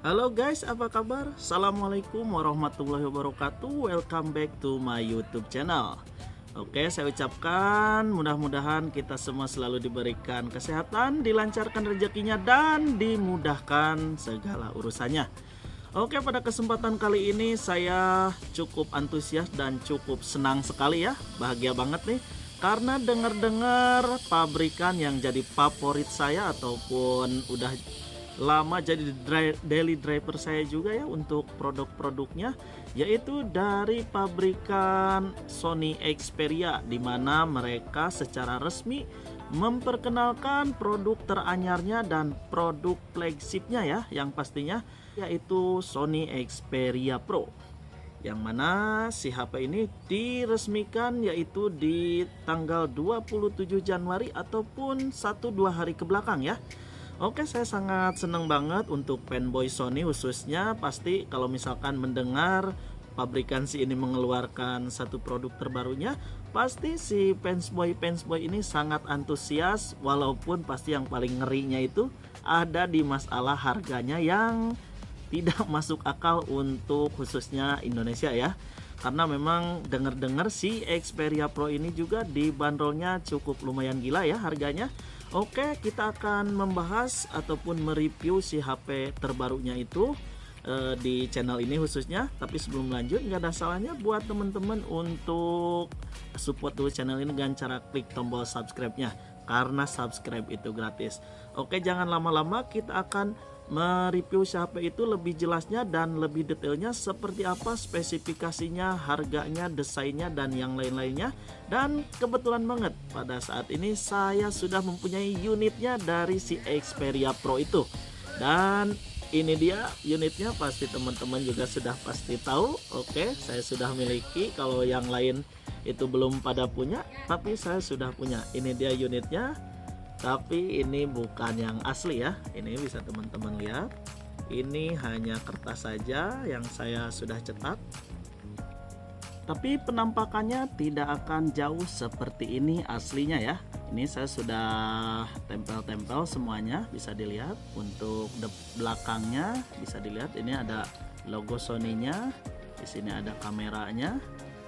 Halo guys, apa kabar? Assalamualaikum warahmatullahi wabarakatuh. Welcome back to my YouTube channel. Oke, saya ucapkan mudah-mudahan kita semua selalu diberikan kesehatan, dilancarkan rezekinya, dan dimudahkan segala urusannya. Oke, pada kesempatan kali ini saya cukup antusias dan cukup senang sekali ya. Bahagia banget nih, karena dengar-dengar pabrikan yang jadi favorit saya ataupun udah lama jadi daily driver saya juga ya untuk produk-produknya, yaitu dari pabrikan Sony Xperia, di mana mereka secara resmi memperkenalkan produk teranyarnya dan produk flagshipnya ya, yang pastinya yaitu Sony Xperia Pro, yang mana si HP ini diresmikan yaitu di tanggal 27 Januari ataupun 1-2 hari ke belakang ya. Oke, saya sangat senang banget untuk fanboy Sony khususnya. Pasti kalau misalkan mendengar pabrikan si ini mengeluarkan satu produk terbarunya, pasti si fansboy ini sangat antusias. Walaupun pasti yang paling ngerinya itu ada di masalah harganya yang tidak masuk akal untuk khususnya Indonesia ya. Karena memang dengar-dengar si Xperia Pro ini juga dibanderolnya cukup lumayan gila ya harganya. Oke, kita akan membahas ataupun mereview si HP terbarunya itu di channel ini khususnya. Tapi sebelum lanjut, nggak ada salahnya buat teman-teman untuk support dulu channel ini dengan cara klik tombol subscribe-nya, karena subscribe itu gratis. Oke, jangan lama-lama, kita akan mereview si HP itu lebih jelasnya dan lebih detailnya, seperti apa spesifikasinya, harganya, desainnya, dan yang lain-lainnya. Dan kebetulan banget pada saat ini saya sudah mempunyai unitnya dari si Xperia Pro itu. Dan ini dia unitnya, pasti teman-teman juga sudah pasti tahu. Oke, saya sudah miliki, kalau yang lain itu belum pada punya, tapi saya sudah punya. Ini dia unitnya. Tapi ini bukan yang asli ya. Ini bisa teman-teman lihat. Ini hanya kertas saja yang saya sudah cetak. Tapi penampakannya tidak akan jauh seperti ini aslinya ya. Ini saya sudah tempel-tempel semuanya, bisa dilihat. Untuk belakangnya bisa dilihat, ini ada logo Sony-nya. Di sini ada kameranya.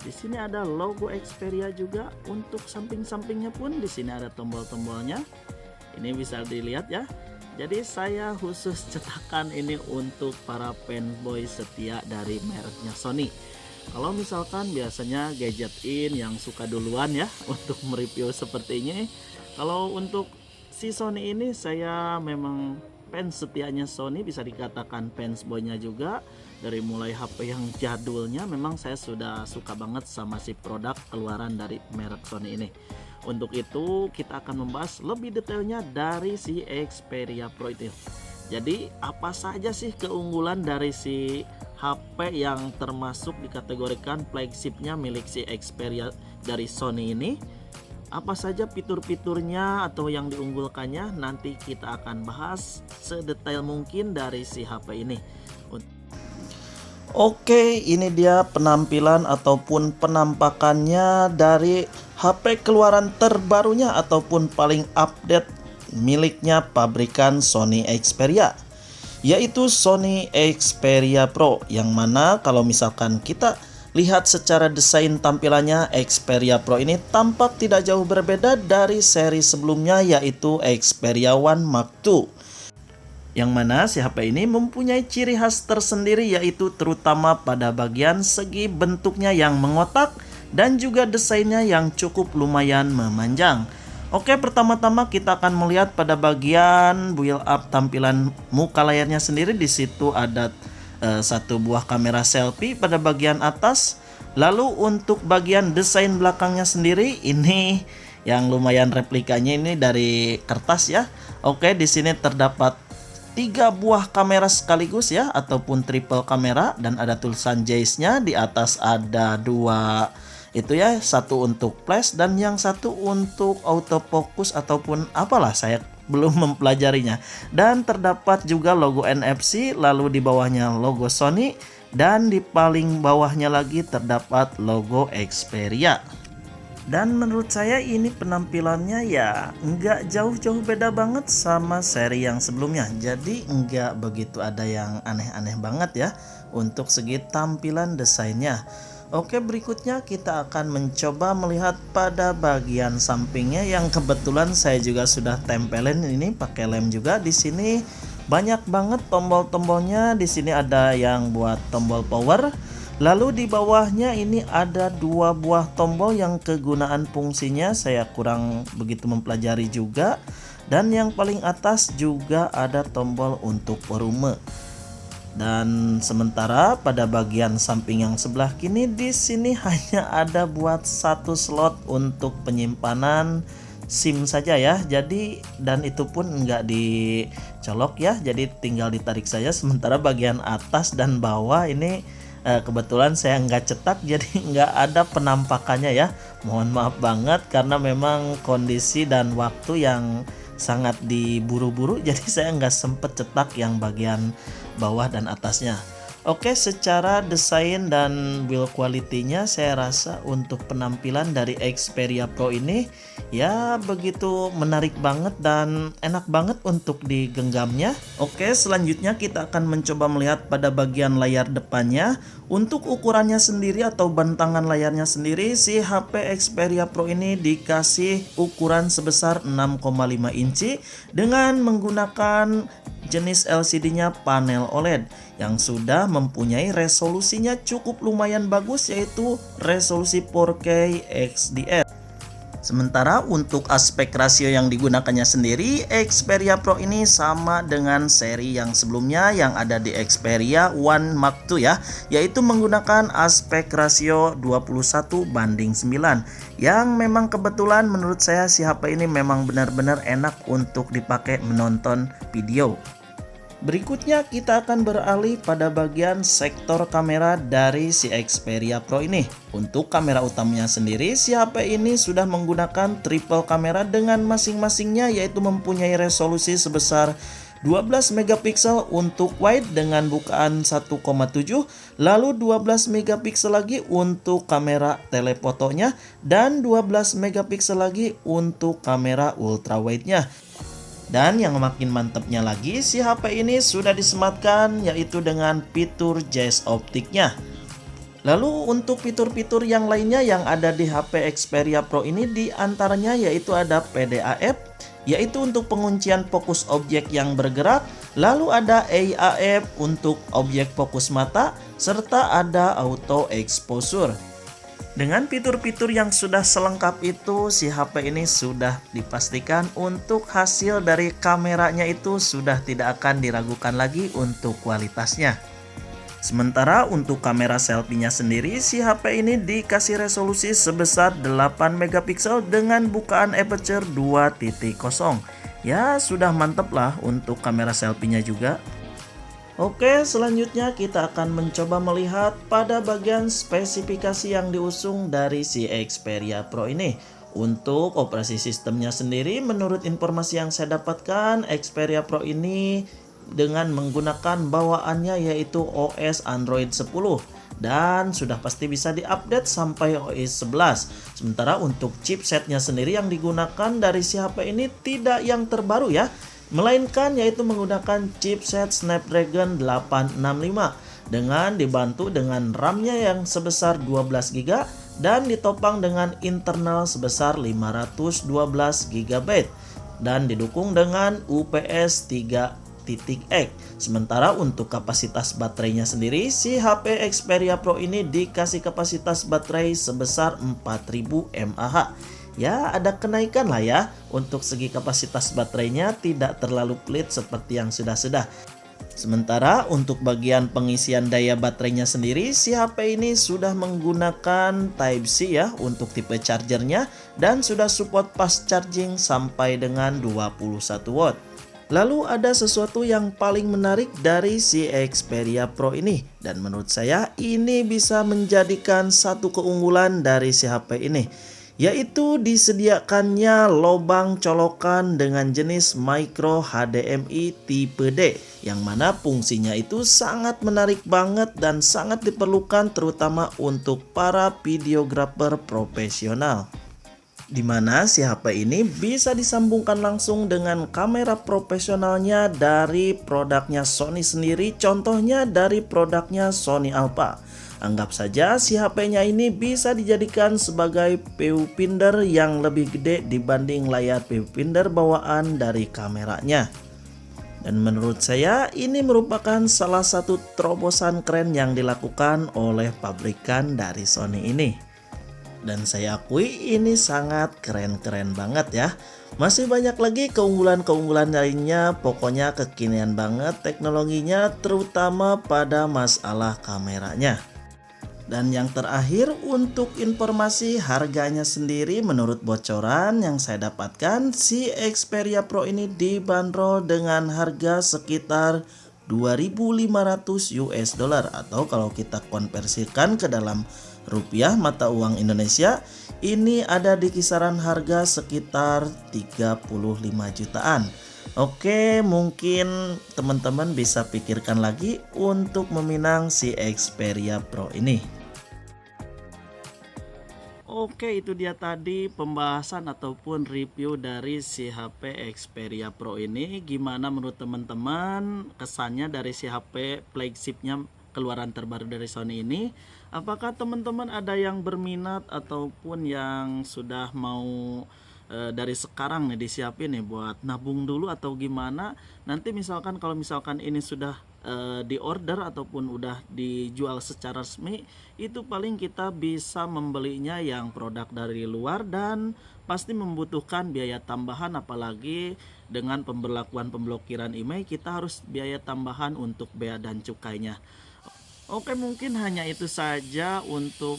Di sini ada logo Xperia juga. Untuk samping-sampingnya pun di sini ada tombol-tombolnya. Ini bisa dilihat ya. Jadi saya khusus cetakan ini untuk para fanboy setia dari mereknya Sony. Kalau misalkan biasanya gadget in yang suka duluan ya untuk mereview seperti ini. Kalau untuk si Sony ini, saya memang fans setianya Sony, bisa dikatakan fans boynya juga. Dari mulai HP yang jadulnya memang saya sudah suka banget sama si produk keluaran dari merek Sony ini. Untuk itu kita akan membahas lebih detailnya dari si Xperia Pro itu. Jadi apa saja sih keunggulan dari si HP yang termasuk dikategorikan flagshipnya milik si Xperia dari Sony ini? Apa saja fitur-fiturnya atau yang diunggulkannya, nanti kita akan bahas sedetail mungkin dari si HP ini. Oke, ini dia penampilan ataupun penampakannya dari HP keluaran terbarunya ataupun paling update miliknya pabrikan Sony Xperia, yaitu Sony Xperia Pro, yang mana kalau misalkan kita lihat secara desain tampilannya, Xperia Pro ini tampak tidak jauh berbeda dari seri sebelumnya, yaitu Xperia One Mark II. Yang mana si HP ini mempunyai ciri khas tersendiri, yaitu terutama pada bagian segi bentuknya yang mengotak dan juga desainnya yang cukup lumayan memanjang. Oke, pertama-tama kita akan melihat pada bagian build up tampilan muka layarnya sendiri. Di situ ada satu buah kamera selfie pada bagian atas. Lalu untuk bagian desain belakangnya sendiri ini yang lumayan replikanya ini dari kertas ya. Oke, di sini terdapat 3 buah kamera sekaligus ya, ataupun triple kamera, dan ada tulisan Zeiss-nya. Di atas ada 2 itu ya, satu untuk flash dan yang satu untuk autofocus ataupun apalah, saya belum mempelajarinya. Dan terdapat juga logo NFC, lalu di bawahnya logo Sony, dan di paling bawahnya lagi terdapat logo Xperia. Dan menurut saya ini penampilannya ya nggak jauh-jauh beda banget sama seri yang sebelumnya. Jadi nggak begitu ada yang aneh-aneh banget ya untuk segi tampilan desainnya. Oke, berikutnya kita akan mencoba melihat pada bagian sampingnya yang kebetulan saya juga sudah tempelin ini pakai lem juga. Di sini banyak banget tombol-tombolnya. Di sini ada yang buat tombol power. Lalu di bawahnya ini ada 2 buah tombol yang kegunaan fungsinya saya kurang begitu mempelajari juga. Dan yang paling atas juga ada tombol untuk volume. Dan sementara pada bagian samping yang sebelah kiri di sini hanya ada buat 1 slot untuk penyimpanan SIM saja ya. Jadi dan itu pun enggak dicolok ya. Jadi tinggal ditarik saja. Sementara bagian atas dan bawah ini kebetulan saya nggak cetak, jadi nggak ada penampakannya ya. Mohon maaf banget karena memang kondisi dan waktu yang sangat diburu-buru, jadi saya nggak sempet cetak yang bagian bawah dan atasnya. Oke, secara desain dan build quality-nya saya rasa untuk penampilan dari Xperia Pro ini ya begitu menarik banget dan enak banget untuk digenggamnya. Oke, selanjutnya kita akan mencoba melihat pada bagian layar depannya. Untuk ukurannya sendiri atau bentangan layarnya sendiri, si HP Xperia Pro ini dikasih ukuran sebesar 6,5 inci dengan menggunakan jenis LCD-nya panel OLED yang sudah mempunyai resolusinya cukup lumayan bagus, yaitu resolusi 4K XDR. Sementara untuk aspek rasio yang digunakannya sendiri, Xperia Pro ini sama dengan seri yang sebelumnya yang ada di Xperia One Mark II ya, yaitu menggunakan aspek rasio 21:9 yang memang kebetulan menurut saya si HP ini memang benar-benar enak untuk dipakai menonton video. Berikutnya kita akan beralih pada bagian sektor kamera dari si Xperia Pro ini. Untuk kamera utamanya sendiri, si HP ini sudah menggunakan triple kamera dengan masing-masingnya, yaitu mempunyai resolusi sebesar 12 megapiksel untuk wide dengan bukaan 1,7, lalu 12 megapiksel lagi untuk kamera telefotonya dan 12 megapiksel lagi untuk kamera ultrawide-nya. Dan yang makin mantapnya lagi, si HP ini sudah disematkan yaitu dengan fitur Zeiss optiknya. Lalu untuk fitur-fitur yang lainnya yang ada di HP Xperia Pro ini diantaranya yaitu ada PDAF, yaitu untuk penguncian fokus objek yang bergerak. Lalu ada AAF untuk objek fokus mata, serta ada auto exposure. Dengan fitur-fitur yang sudah selengkap itu, si HP ini sudah dipastikan untuk hasil dari kameranya itu sudah tidak akan diragukan lagi untuk kualitasnya. Sementara untuk kamera selfie-nya sendiri, si HP ini dikasih resolusi sebesar 8 megapiksel dengan bukaan aperture 2.0. Ya, sudah mantep lah untuk kamera selfie-nya juga. Oke, selanjutnya kita akan mencoba melihat pada bagian spesifikasi yang diusung dari si Xperia Pro ini. Untuk operasi sistemnya sendiri, menurut informasi yang saya dapatkan, Xperia Pro ini dengan menggunakan bawaannya yaitu OS Android 10 dan sudah pasti bisa diupdate sampai OS 11. Sementara untuk chipsetnya sendiri yang digunakan dari si HP ini tidak yang terbaru ya, melainkan yaitu menggunakan chipset Snapdragon 865 dengan dibantu dengan RAM-nya yang sebesar 12 GB dan ditopang dengan internal sebesar 512 GB dan didukung dengan UPS 3.x. Sementara untuk kapasitas baterainya sendiri, si HP Xperia Pro ini dikasih kapasitas baterai sebesar 4000 mAh. ya ada kenaikan lah ya. Untuk segi kapasitas baterainya tidak terlalu pelit seperti yang sudah-sudah. Sementara untuk bagian pengisian daya baterainya sendiri, si HP ini sudah menggunakan Type-C ya untuk tipe chargernya, dan sudah support fast charging sampai dengan 21 watt. Lalu ada sesuatu yang paling menarik dari si Xperia Pro ini, dan menurut saya ini bisa menjadikan satu keunggulan dari si HP ini, yaitu disediakannya lubang colokan dengan jenis micro HDMI tipe D, yang mana fungsinya itu sangat menarik banget dan sangat diperlukan terutama untuk para videographer profesional. Di mana si HP ini bisa disambungkan langsung dengan kamera profesionalnya dari produknya Sony sendiri, contohnya dari produknya Sony Alpha. Anggap saja si HP-nya ini bisa dijadikan sebagai viewfinder yang lebih gede dibanding layar viewfinder bawaan dari kameranya. Dan menurut saya ini merupakan salah satu terobosan keren yang dilakukan oleh pabrikan dari Sony ini. Dan saya akui ini sangat keren-keren banget ya. Masih banyak lagi keunggulan-keunggulan lainnya, pokoknya kekinian banget teknologinya terutama pada masalah kameranya. Dan yang terakhir untuk informasi harganya sendiri, menurut bocoran yang saya dapatkan, si Xperia Pro ini dibanderol dengan harga sekitar 2.500 US dollar, atau kalau kita konversikan ke dalam rupiah mata uang Indonesia, ini ada di kisaran harga sekitar 35 jutaan. Oke, mungkin teman-teman bisa pikirkan lagi untuk meminang si Xperia Pro ini. Oke, itu dia tadi pembahasan ataupun review dari si HP Xperia Pro ini. Gimana menurut teman-teman kesannya dari si HP flagshipnya keluaran terbaru dari Sony ini? Apakah teman-teman ada yang berminat ataupun yang sudah mau dari sekarang nih disiapin nih buat nabung dulu atau gimana? Nanti misalkan kalau misalkan ini sudah di order ataupun udah dijual secara resmi, itu paling kita bisa membelinya yang produk dari luar dan pasti membutuhkan biaya tambahan, apalagi dengan pemberlakuan pemblokiran email kita harus biaya tambahan untuk bea dan cukainya. Oke, mungkin hanya itu saja untuk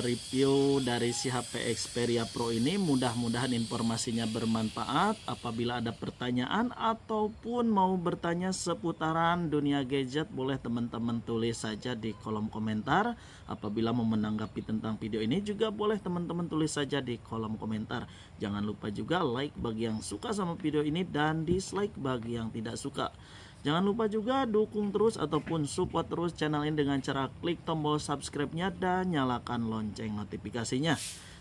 review dari si HP Xperia Pro ini. Mudah-mudahan informasinya bermanfaat. Apabila ada pertanyaan ataupun mau bertanya seputaran dunia gadget, boleh teman-teman tulis saja di kolom komentar. Apabila mau menanggapi tentang video ini juga boleh teman-teman tulis saja di kolom komentar. Jangan lupa juga like bagi yang suka sama video ini dan dislike bagi yang tidak suka. Jangan lupa juga dukung terus ataupun support terus channel ini dengan cara klik tombol subscribe-nya dan nyalakan lonceng notifikasinya.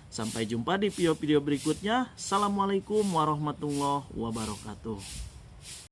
Sampai jumpa di video-video berikutnya. Assalamualaikum warahmatullahi wabarakatuh.